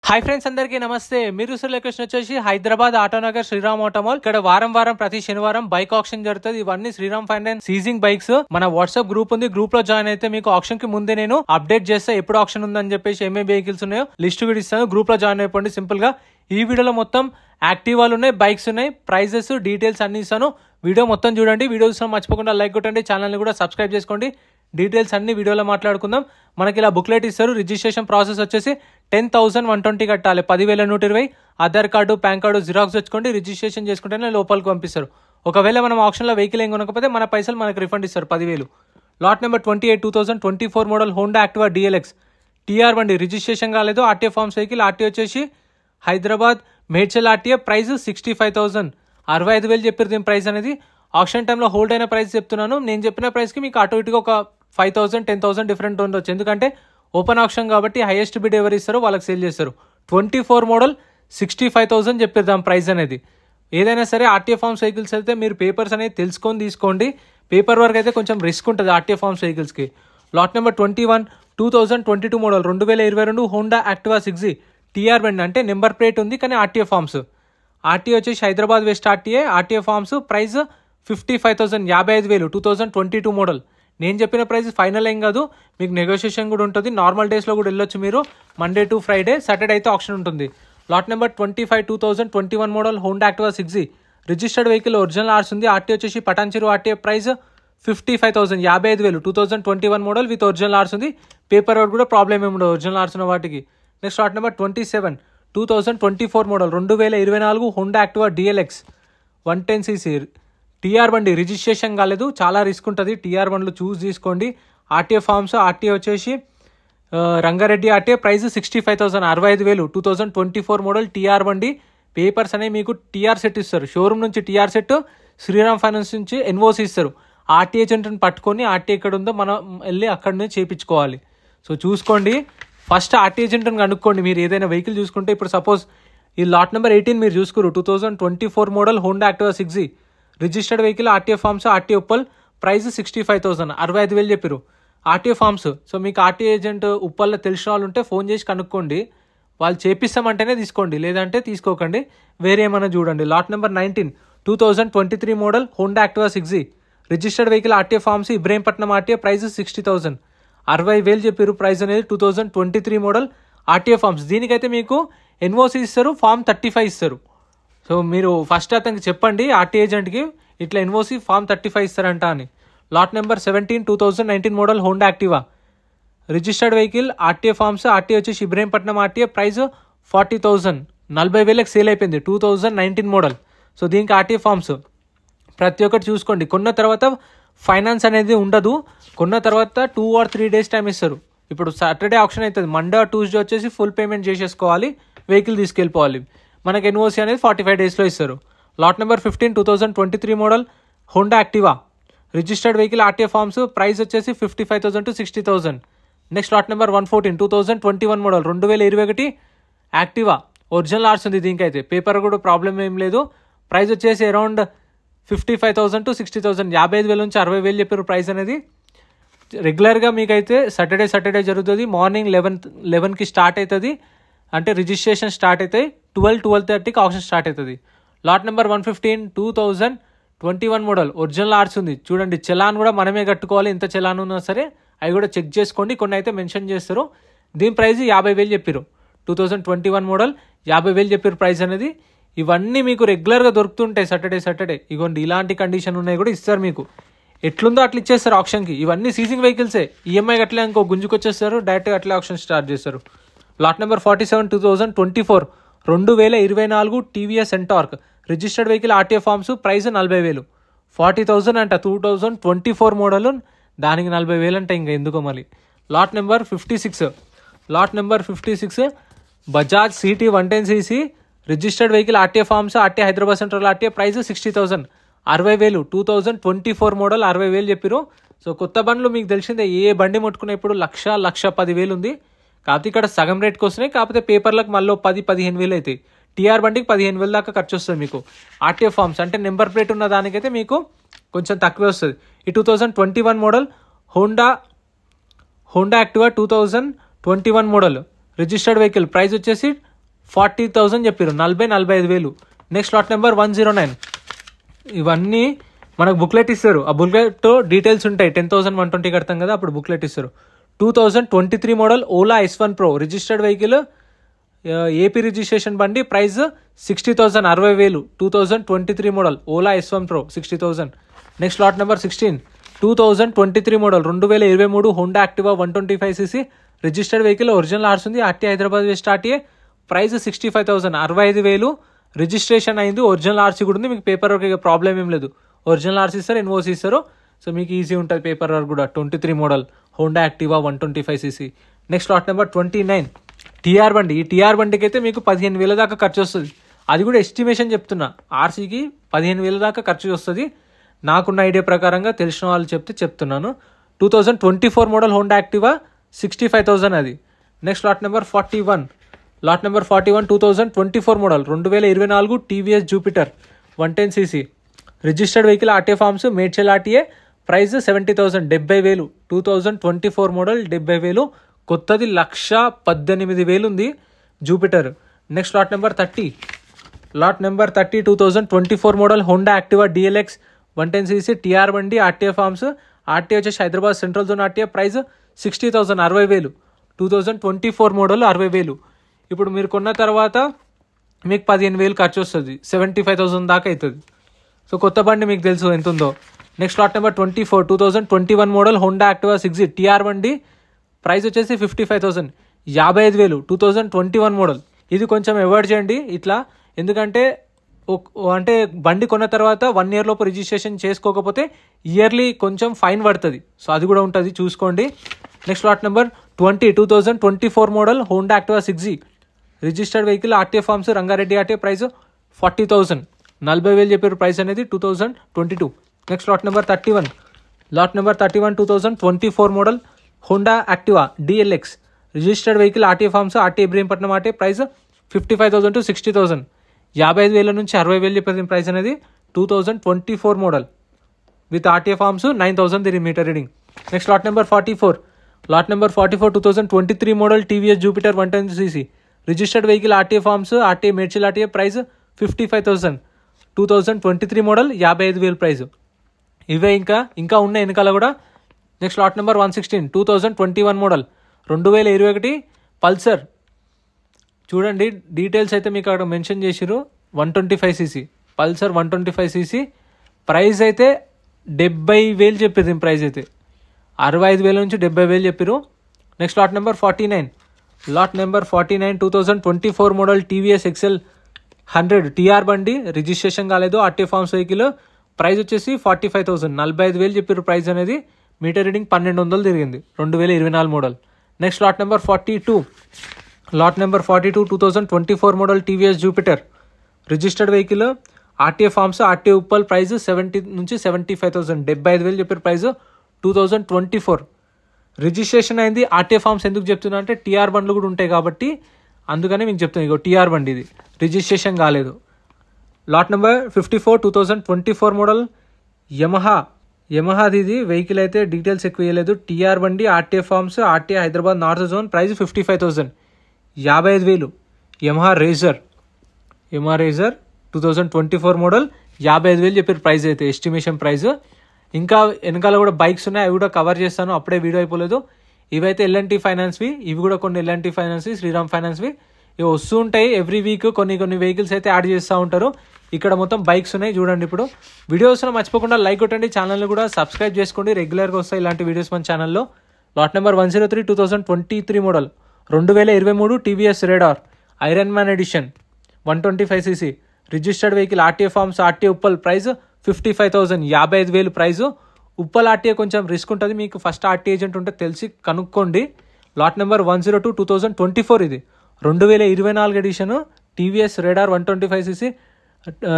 Hi friends, అందరికీ నమస్తే. మీరు లొకేషన్ వచ్చేసి హైదరాబాద్ ఆటోనగర్ శ్రీరామ్ ఆటోమాల్. ఇక్కడ వారం ప్రతి శనివారం బైక్ ఆక్షన్ జరుగుతుంది. ఇవన్నీ శ్రీరామ్ ఫైనాన్స్ సీజింగ్ బైక్స్. మన వాట్సాప్ గ్రూప్ ఉంది, గ్రూప్ లో జాయిన్ అయితే మీకు ఆక్షన్ కి ముందే నేను అప్డేట్ చేస్తా ఎప్పుడు ఆక్షన్ ఉందని చెప్పేసి ఏమేమి వెహికల్స్ ఉన్నాయో లిస్ట్ కూడా ఇస్తాను. గ్రూప్ లో జాయిన్ అయిపోండి. సింపుల్ గా ఈ వీడియోలో మొత్తం యాక్టివాలు ఉన్నాయి, బైక్స్ ఉన్నాయి, ప్రైజెస్ డీటెయిల్స్ అన్ని ఇస్తాను. వీడియో మొత్తం చూడండి. వీడియో చూసిన మర్చిపోకుండా లైక్ కొట్టండి, ఛానల్ ని కూడా సబ్స్క్రైబ్ చేసుకోండి. డీటెయిల్స్ అన్ని వీడియోలో మాట్లాడుకుందాం. మనకి ఇలా బుక్లెట్ ఇస్తారు. రిజిస్ట్రేషన్ ప్రాసెస్ వచ్చేసి 10,120 కట్టాలి, 10,120. Aadhaar card, pan card xerox తెచ్చుకోండి. రిజిస్ట్రేషన్ చేసుకుంటేనే లోపలికి పంపిస్తారు. ఒకవేళ మనం ఆప్షన్లో వెహికల్ ఏం కొనకపోతే మన పైసలు మనకు రిఫండ్ ఇస్తారు 10,000. Lot number 28 2024 model Honda Activa DLX TR బండి. రిజిస్ట్రేషన్ కాలేదు. RTA forms vehicle. ఆర్టీఏ వచ్చేసి హైదరాబాద్ మేడ్చల్ ఆర్టీఏ. ప్రైస్ 65,000, 65,000 చెప్పారు దీని ప్రైస్ అనేది. ఆప్షన్ టైంలో హోల్డ్ అయిన ప్రైస్ చెప్తున్నాను. నేను చెప్పిన ప్రైస్కి మీకు అటు ఇటుగా ఒక 5,000 10,000 డిఫరెంట్ ఉండొచ్చు. ఎందుకంటే ఓపెన్ ఆప్షన్ కాబట్టి హైయెస్ట్ బిడ్ ఎవరు ఇస్తారో వాళ్ళకి సేల్ చేస్తారు. 24 మోడల్ 65,000 చెప్పారు దాని ప్రైస్ అనేది. ఏదైనా సరే ఆర్టీఏ ఫార్మ్స్ వెహికల్స్ అయితే మీరు పేపర్స్ అనేది తెలుసుకొని తీసుకోండి. పేపర్ వర్క్ అయితే కొంచెం రిస్క్ ఉంటుంది ఆర్టీఏ ఫార్మ్స్ వెహికల్స్కి. Lot number 21 2022 model 2022 Honda Activa 6G TR బండి. అంటే నెంబర్ ప్లేట్ ఉంది కానీ ఆర్టీఏ ఫార్మ్స్. ఆర్టీఏ వచ్చేసి Hyderabad west RTA. RTA forms. Price 55,000, 55,000 2022 model. నేను చెప్పిన ప్రైస్ ఫైనల్ ఏం కాదు, మీకు నెగోషియేషన్ కూడా ఉంటుంది. నార్మల్ డేస్లో కూడా వెళ్ళొచ్చు మీరు. మండే టు ఫ్రైడే, సాటర్డే అయితే ఆప్షన్ ఉంటుంది. Lot number 25 2021 model Honda Activa 6G registered vehicle. Original RC ఉంది. ఆర్టీ వచ్చేసి Patancheru RTA. Price 55,000, 55,000 2021 model with original RC ఉంది. పేపర్ వర్క్ కూడా ప్రాబ్లమ్ ఏమి ఉండదు ఒరిజినల్ ఆర్స్ ఉన్న వాటికి. Next lot number 27 2024 model 2024 Honda Activa DLX 110cc TR బండి. Registration కాలేదు, చాలా రిస్క్ ఉంటుంది. TR బండ్లు చూస్ తీసుకోండి. RTA forms. ఆర్టీఏ వచ్చేసి Rangareddy RTA. Price 65,000, 65,000 2024 model TR బండి. పేపర్స్ అనేవి మీకు TR సెట్ ఇస్తారు. షోరూమ్ నుంచి TR సెట్, శ్రీరామ్ ఫైనాన్స్ నుంచి NOC ఇస్తారు. ఆర్టీఏ ఏజెంట్ని పట్టుకొని ఆర్టీఏ ఎక్కడ ఉందో మనం వెళ్ళి అక్కడి నుంచి చేయించుకోవాలి. సో చూసుకోండి. ఫస్ట్ ఆర్టీఏ ఏజెంట్ని కనుక్కోండి. మీరు ఏదైనా వెహికల్ చూసుకుంటే ఇప్పుడు సపోజ్ ఈ లాట్ నెంబర్ 18 మీరు చూసుకోరు. 2024 model Honda Activa 6G registered vehicle. RTA forms. RTA Uppal. Price 65,000, 65,000 చెప్పారు ఆర్టీఏ ఫార్మ్స్. సో మీకు ఆర్టీఏ ఏజెంట్ ఉప్పల్లో తెలిసిన వాళ్ళు ఉంటే ఫోన్ చేసి కనుక్కోండి. వాళ్ళు చేపిస్తామంటేనే తీసుకోండి, లేదంటే తీసుకోకండి. వేరే ఏమైనా చూడండి. Lot number 19 2023 model Honda Activa 6G registered vehicle. RTA forms. Ibrahimpatnam RTA. Price 60,000, 60,000 చెప్పారు ప్రైస్ అనేది. 2023 మోడల్ ఆర్టీఏ ఫార్మ్స్. దీనికైతే మీకు NOC ఇస్తారు, ఫామ్ 35 ఇస్తారు. సో మీరు ఫస్ట్ అతనికి చెప్పండి ఆర్టీఏ ఏజెంట్కి ఇట్లా NOC ఫామ్ 35 ఇస్తారంట అని. Lot number 17 2019 model Honda Activa registered vehicle. RTA forms. RTA వచ్చేసి ఇబ్రహీంపట్నం ఆర్టీఏ. ప్రైస్ 40,000, 40,000 సేల్ అయిపోయింది. 2019 మోడల్. సో దీనికి ఆర్టీఏ ఫార్మ్స్. ప్రతి ఒక్కటి చూసుకోండి. కొన్న తర్వాత ఫైనాన్స్ అనేది ఉండదు. కొన్న తర్వాత 2 or 3 days టైం ఇస్తారు. ఇప్పుడు సాటర్డే ఆప్షన్ అవుతుంది, మండే ట్యూస్డే వచ్చేసి ఫుల్ పేమెంట్ చేసేసుకోవాలి, వెహికల్ తీసుకెళ్ళిపోవాలి. మనకి NOC అనేది 45 daysలో ఇస్తారు. Lot number 15 2023 model Honda Activa registered vehicle. RTA forms. Price వచ్చేసి 55,000 to 60,000. Next lot number 114 2021 model 2021 Activa. Original ఆర్ట్స్ ఉంది దీనికైతే. పేపర్ కూడా ప్రాబ్లం ఏం లేదు. ప్రైస్ వచ్చేసి అరౌండ్ 55,000 to 60,000, 55,000 నుంచి 60,000 చెప్పారు ప్రైస్ అనేది. రెగ్యులర్గా మీకైతే సాటర్డే జరుగుతుంది. మార్నింగ్ 11కి స్టార్ట్ అవుతుంది. అంటే రిజిస్ట్రేషన్ స్టార్ట్ అవుతాయి. 12-12:30కి ఆప్షన్ స్టార్ట్ అవుతుంది. లాట్ నెంబర్ 115 2021 మోడల్ ఒరిజినల్ ఆర్ట్స్ ఉంది. చూడండి, చలాన్ కూడా మనమే కట్టుకోవాలి. ఎంత చలాన్ ఉన్నా సరే అవి కూడా చెక్ చేసుకోండి. కొన్ని అయితే మెన్షన్ చేస్తారు. దీని ప్రైస్ 50,000 చెప్పారు. 2021 మోడల్ 50,000 చెప్పారు ప్రైస్ అనేది. ఇవన్నీ మీకు రెగ్యులర్గా దొరుకుతుంటాయి సాటర్డే. ఇగోండి ఇలాంటి కండిషన్ ఉన్నాయి కూడా ఇస్తారు మీకు. ఎట్లుందో అట్లా ఇచ్చేస్తారు ఆప్షన్కి. ఇవన్నీ సీజింగ్ వెహికల్సే. ఈఎంఐ అట్లే ఇంకో గుంజుకొచ్చేస్తారు, డైరెక్ట్గా అట్లే ఆప్షన్ స్టార్ట్ చేస్తారు. Lot number 47 2024 2024 TVS Ntorq registered vehicle. RTA forms. Price 40,000, 40,000 అంట. 2024 మోడల్, దానికి 40,000 అంట. ఇంకా ఎందుకో మళ్ళీ. Lot number 56 Bajaj CT 110cc registered vehicle. RTA forms. RTA Hyderabad central RTA. Price 60,000, 60,000 2024 model 60,000 చెప్పారు. సో కొత్త బండ్లు మీకు తెలిసిందే, ఏ బండి ముట్టుకున్న ఇప్పుడు 1,10,000 ఉంది. కాకపోతే ఇక్కడ సగం రేట్కి వస్తున్నాయి. కాకపోతే పేపర్లకు మళ్ళీ 10-15,000 అవుతాయి. TR బండికి 15,000 దాకా ఖర్చు వస్తుంది మీకు. ఆర్టీఏ ఫార్మ్స్ అంటే నెంబర్ ప్లేట్ ఉన్న దానికైతే మీకు కొంచెం తక్కువే వస్తుంది. ఈ 2021 model Honda Activa 2021 model registered vehicle. Price వచ్చేసి 40,000 చెప్పారు, 45,000. Next lot number 109. ఇవన్నీ మనకు బుక్లెట్ ఇస్తారు. ఆ బుక్లెట్ డీటెయిల్స్ ఉంటాయి. 10,120 కడతాం కదా, అప్పుడు బుక్లెట్ ఇస్తారు. 2023 model Ola S1 Pro registered vehicle, AP registration బండి, price 60,000, 60,000. 2023 model Ola S1 Pro 60,000. Next lot number 16. 2023 model 2023 Honda Activa 125cc registered vehicle, original RC ఉంది, RTA Hyderabad west RTA, price 65,000, 65,000. Registration అయింది, ఒరిజినల్ ఆర్సీ కూడా ఉంది. మీకు పేపర్ వర్క్ ప్రాబ్లం ఏం లేదు. Original RC ఇస్తారు, NOC ఇస్తారు. సో మీకు ఈజీ ఉంటుంది పేపర్ వర్క్ కూడా. 23 model Honda Activa 125cc. Next lot number 29. TR బండి. ఈ టీఆర్ బండికి అయితే మీకు 15,000 దాకా ఖర్చు వస్తుంది. అది కూడా ఎస్టిమేషన్ చెప్తున్నా. ఆర్సీకి 15,000 దాకా ఖర్చు వస్తుంది. నాకున్న ఐడియా ప్రకారంగా తెలిసిన వాళ్ళు చెప్తున్నాను. 2024 మోడల్ హోండా యాక్టివా 65,000 అది. Next lot number 41. Lot number 41 2024 model 2024 TVS Jupiter 110cc registered vehicle, RTA forms, Medchal RTA, price 70,000, 70,000. 2024 model 70,000. కొత్తది 1,18,000 ఉంది Jupiter. Next lot number 30. Lot number 30 2024 model Honda Activa DLX 110cc TR బండి, RTA forms, RTA వచ్చేసి Hyderabad central zone RTA, price 60,000, 60,000. 2024 model 60,000. ఇప్పుడు మీరు కొన్న తర్వాత మీకు 15,000 ఖర్చు వస్తుంది, 75,000 దాకా అవుతుంది. సో కొత్త బండి మీకు తెలుసు ఎంత ఉందో. Next lot number 24 2021 model Honda Activa 6 TR బండి, ప్రైస్ వచ్చేసి 55,000, 55,000. 2021 మోడల్. ఇది కొంచెం అవాయిడ్ చేయండి ఇట్లా, ఎందుకంటే అంటే బండి కొన్న తర్వాత 1 year లోపు రిజిస్ట్రేషన్ చేసుకోకపోతే ఇయర్లీ కొంచెం ఫైన్ పడుతుంది. సో అది కూడా ఉంటుంది, చూసుకోండి. Next lot number 20 2024 model Honda Activa 6 registered vehicle, RTA forms, Rangareddy RTA, price 40,000, 40,000 చెప్పారు ప్రైస్ అనేది 2022. Next lot number 31. Lot number 31 2024 model Honda Activa DLX registered vehicle, RTA forms, RTA Ibrahimpatnam RTA, price 55,000 to 60,000, 55,000 నుంచి 60,000 చెప్పేది price అనేది. 2024 model with RTA forms, 9,000 దీని meter reading. Next lot number 44. Lot number 44 2023 model TVS Jupiter 110cc registered vehicle, RTA forms, RTA Medchal RTA, price 55,000. 2023 model 55,000 price. ఇవే ఇంకా ఉన్న వెనకాల కూడా. Next lot number 116 2021 model 2021 Pulsar. చూడండి డీటెయిల్స్ అయితే మీకు అక్కడ మెన్షన్ చేసిరు. 125cc పల్సర్ 125cc, ప్రైస్ అయితే 70,000 చెప్పారు. ప్రైస్ అయితే 65,000 నుంచి 70,000 చెప్పారు. Next lot number 49. Lot number 49 2024 model TVS XL 100 TR బండి, రిజిస్ట్రేషన్ కాలేదు, ఆర్టీఏ ఫార్మ్స్ వెహికల్, ప్రైస్ వచ్చేసి 45,000, 45,000 చెప్పారు ప్రైస్ అనేది. మీటర్ రీడింగ్ 1,200 తిరిగింది. 2024 model. Next lot number 42. Lot number 42 2024 model TVS Jupiter registered vehicle, RTA forms, RTA Uppal, price 70 నుంచి 75,000, 75,000 చెప్పారు price. 2024 registration అయింది. RTA forms ఎందుకు చెప్తున్నా అంటే టీఆర్ బండ్లు కూడా ఉంటాయి కాబట్టి అందుకనే మీకు చెప్తాను. ఇగో టీఆర్ బండి ఇది రిజిస్ట్రేషన్ కాలేదు. లాట్ నెంబర్ 54 2024 మోడల్ యమహాది. ఇది వెహికల్ అయితే డీటెయిల్స్ ఎక్కువ ఇవ్వలేదు. టీఆర్ బండి, RTA forms, RTA Hyderabad north zone, price 55,000, 55,000. Yamaha Ray ZR 2024 model 55,000 చెప్పారు ప్రైస్ అయితే, ఎస్టిమేషన్ ప్రైస్. ఇంకా వెనకాల కూడా బైక్స్ ఉన్నాయి, అవి కూడా కవర్ చేస్తాను, అప్పుడే వీడియో అయిపోలేదు. ఇవైతే ఎల్ఎన్టీ ఫైనాన్స్వి, ఇవి కూడా కొన్ని ఎల్ఎన్టీ ఫైనాన్స్వి, శ్రీరామ్ ఫైనాన్స్వి. ఇవి వస్తూ ఉంటాయి ఎవ్రీ వీక్. కొన్ని వెహికల్స్ అయితే యాడ్ చేస్తూ ఉంటారు. ఇక్కడ మొత్తం బైక్స్ ఉన్నాయి చూడండి. ఇప్పుడు వీడియోస్ మర్చిపోకుండా లైక్ కొట్టండి, ఛానల్ కూడా సబ్స్క్రైబ్ చేసుకోండి, రెగ్యులర్గా వస్తాయి ఇలాంటి వీడియోస్ మన ఛానల్లో. Lot number 103 2023 model 2023 TVS Raider Iron Man edition 125cc registered vehicle, RTA forms, RTA Uppal, price 55,000, 55,000 price. Uppal RTA కొంచెం రిస్క్ ఉంటుంది, మీకు ఫస్ట్ ఆర్టీఏ ఏజెంట్ ఉంటే తెలిసి కనుక్కోండి. లాట్ నెంబర్ 102 2024 ఇది 2024 edition TVS Raider 125cc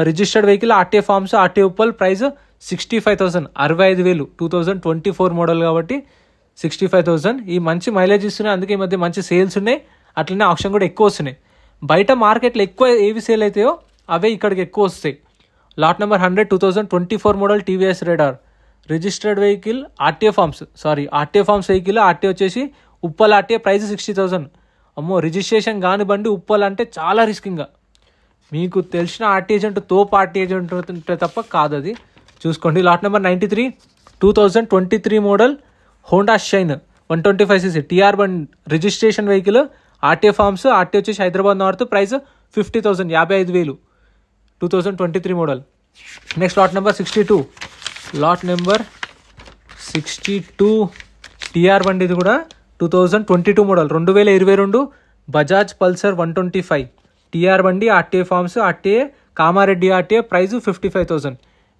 registered vehicle, RTA forms, RTA Uppal, price 65,000, 65,000. 2024 model కాబట్టి 65,000. ఈ మంచి మైలేజ్ ఇస్తున్నాయి, అందుకే ఈ మధ్య మంచి సేల్స్ ఉన్నాయి. అట్లనే ఆప్షన్ కూడా ఎక్కువ వస్తున్నాయి. బయట మార్కెట్లో ఎక్కువ ఏవి సేల్ అవుతాయో అవే ఇక్కడికి ఎక్కువ వస్తాయి. Lot number 100 2024 model TVS Raider registered vehicle, RTA forms vehicle, RTA వచ్చేసి ఉప్పల్ ఆర్టీఏ, ప్రైస్ 60,000. అమ్మో రిజిస్ట్రేషన్ కాని బండి ఉప్పాలంటే చాలా రిస్కింగ్గా. మీకు తెలిసిన ఆర్టీ ఏజెంట్ తోపు ఆర్టీ ఏజెంట్ ఉంటే తప్ప కాదు అది. చూసుకోండి. Lot number 93 2023 model Honda Shine 125cc TR బండి registration vehicle. RTA forms. RT వచ్చేసి Hyderabad north. Price 50,000 55,000 2023 model. Next lot number 62 lot number 62 TR బండి. ఇది కూడా 2022 మోడల్ 2022 బజాజ్ పల్సర్ 125 టీఆర్ బండి. RTA forms. RTA Kamareddy RTA. Price 55,000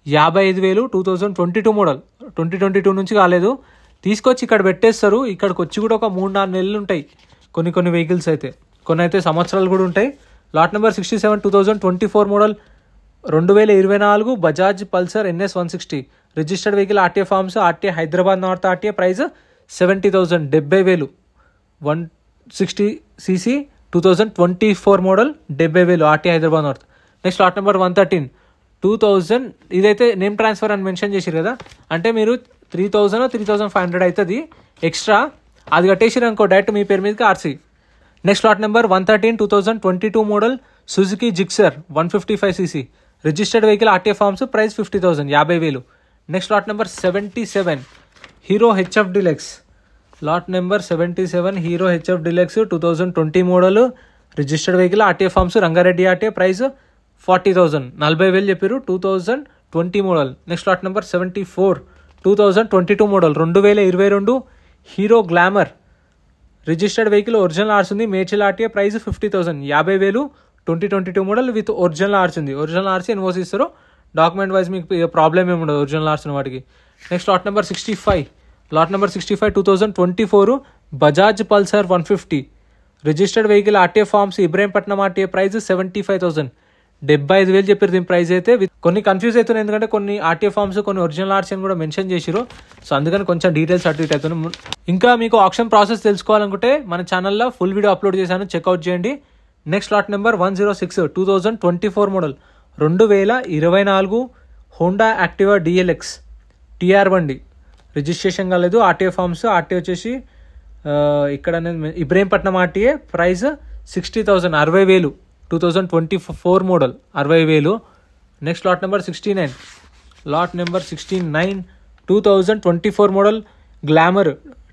55,000 2022 model. 2022 నుంచి కాలేదు. తీసుకొచ్చి ఇక్కడ పెట్టేస్తారు. ఇక్కడికి వచ్చి కూడా ఒక 3-4 నెలలు ఉంటాయి కొన్ని వెహికల్స్ అయితే. కొన్ని అయితే సంవత్సరాలు కూడా ఉంటాయి. Lot number 67 2024 model 2024 Bajaj Pulsar NS 160 registered vehicle. RTA forms. RTA Hyderabad north RTA. Price 70,000 70,000 160cc 2024 model 70,000 RTA Hyderabad north. Next lot number 113 2000. ఇదైతే నేమ్ ట్రాన్స్ఫర్ అని మెన్షన్ చేశారు కదా, అంటే మీరు 3,000 3,500 అవుతుంది ఎక్స్ట్రా. అది కట్టేసారు అనుకో డైరెక్ట్ మీ పేరు మీదకి RC. Next lot number 113 2022 model Suzuki Gixxer 155cc registered vehicle. RTA forms. Price 50,000 50,000. Next lot number 77 Hero HF Deluxe. Lot number 77 Hero HF Deluxe 2020 model registered vehicle. RTA forms. Rangareddy RTA. Price 40,000 40,000 చెప్పారు 2020 model. Next lot number 74 2022 model 2022 Hero Glamour registered vehicle. Original RC ఉంది. Medchal RTA. Price 50,000 50,000 2022 model with original RC ఉంది. Original RC NOC ఇస్తారు. Document wise మీకు problem ఏమి ఉండదు original RC ఉన్న వాటికి. Next lot number 65 lot number 65 2024 Bajaj Pulsar 150 registered vehicle. RTA forms. Ibrahimpatnam RTA. Price 75,000 75,000 చెప్పారు దీని ప్రైస్ అయితే. కొన్ని కన్ఫ్యూజ్ అవుతున్నాయి ఎందుకంటే కొన్ని ఆర్టీఏ ఫార్మ్స్ కొన్ని ఒరిజినల్ ఆర్ట్స్ అని కూడా మెన్షన్ చేసిరు. సో అందుకని కొంచెం డీటెయిల్స్ అటు ఇటు అవుతున్నాయి. ఇంకా మీకు ఆప్షన్ ప్రాసెస్ తెలుసుకోవాలనుకుంటే మన ఛానల్లో ఫుల్ వీడియో అప్లోడ్ చేశాను, చెక్అవుట్ చేయండి. Next lot number 106 2024 model 2024 Honda Activa DLX TR బండి రిజిస్ట్రేషన్ కాలేదు. RTA forms. ఆర్టీఏ వచ్చేసి ఇక్కడ Ibrahimpatnam RTA. Price 60,000 60,000 2024 model 60,000. Next lot number 69 lot number 69 2024 model Glamour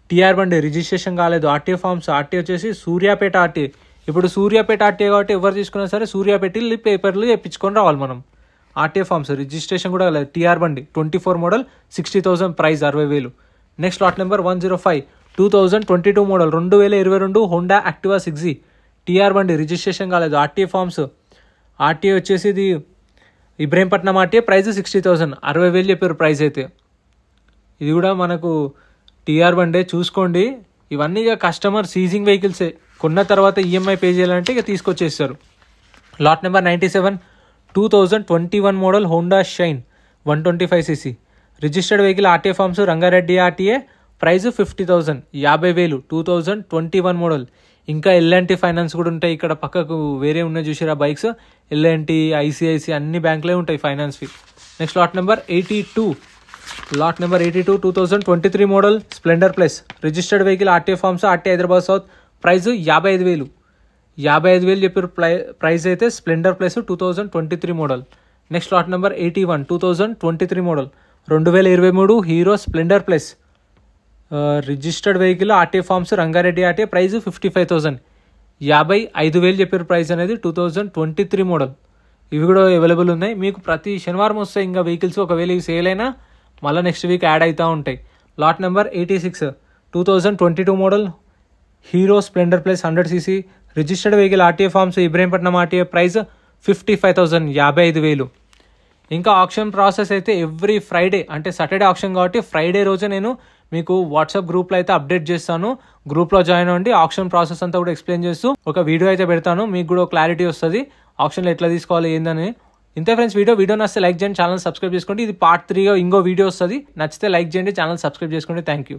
TR బండి రిజిస్ట్రేషన్ కాలేదు. RTA forms. ఆర్టీఏ వచ్చేసి Suryapet RTA. ఇప్పుడు సూర్యాపేట ఆర్టీఏ కాబట్టి ఎవరు తీసుకున్నా సరే సూర్యాపేట పేపర్లు తెప్పించుకొని రావాలి మనం. ఆర్టీఏ ఫార్మ్స్ రిజిస్ట్రేషన్ కూడా కాలేదు. టీఆర్ బండి 24 model 60,000 price 60,000. Next lot number 105 2022 model 2022 Honda Activa 6G TR బండి రిజిస్ట్రేషన్ కాలేదు. RTA forms. ఆర్టీఏ వచ్చేసి ఇది ఇబ్రహీంపట్నం ఆర్టీఏ. ప్రైస్ 60,000 60,000 చెప్పారు ప్రైస్ అయితే. ఇది కూడా మనకు టీఆర్ బండే. చూసుకోండి ఇవన్నీ ఇక కస్టమర్ సీజింగ్ వెహికల్సే. కొన్న తర్వాత ఈఎంఐ పే చేయాలంటే ఇక తీసుకొచ్చేస్తారు. Lot number 97 2021 model Honda Shine 125cc registered vehicle. RTA forms. Rangareddy RTA. Price 50,000 50,000 2021 model. ఇంకా ఎల్ఎన్టీ ఫైనాన్స్ కూడా ఉంటాయి ఇక్కడ పక్కకు వేరే ఉన్నాయి చూసారా బైక్స్. ఎల్ఎన్టీ ఐసిఐసి అన్ని బ్యాంకులే ఉంటాయి finance fee. Next lot number 82 lot number 82 2023 model Splendor plus registered vehicle. RTA forms. RTA Hyderabad south. Price 55,000 55,000 చెప్పారు ప్రైస్ అయితే. Splendor plus 2023 model. Next lot number 81 2023 model 2023 Hero Splendor plus registered vehicle. RTA forms. Rangareddy RTA. Price 55,000 55,000 చెప్పారు price అనేది. 2023 model. ఇవి కూడా available ఉన్నాయి. మీకు ప్రతి శనివారం వస్తాయి ఇంకా వెహికల్స్. ఒకవేళ ఇవి సేల్ అయినా మళ్ళీ నెక్స్ట్ వీక్ యాడ్ అవుతూ ఉంటాయి. Lot number 86 2022 model Hero Splendor plus 100cc registered vehicle. RTA forms. Ibrahimpatnam RTA. Price 55,000 55,000. ఇంకా ఆప్షన్ ప్రాసెస్ అయితే ఎవ్రీ ఫ్రైడే అంటే సాటర్డే ఆప్షన్ కాబట్టి ఫ్రైడే రోజే నేను మీకు వాట్సాప్ గ్రూప్లో అయితే అప్డేట్ చేస్తాను. గ్రూప్లో జాయిన్ అవ్వండి. ఆప్షన్ ప్రాసెస్ అంతా కూడా ఎక్స్ప్లెయిన్ చేస్తూ ఒక వీడియో అయితే పెడతాను. మీకు కూడా క్లారిటీ వస్తుంది ఆప్షన్లో ఎట్లా తీసుకోవాలి ఏందని. ఇంతే ఫ్రెండ్స్ వీడియో నచ్చితే లైక్ చేయండి, ఛానల్ సబ్స్క్రైబ్ చేసుకోండి. ఇది పార్ట్ 3 ఇంకో వీడియో వస్తుంది. నచ్చితే లైక్ చేయండి, ఛానల్ సబ్స్క్రైబ్ చేసుకోండి. Thank you.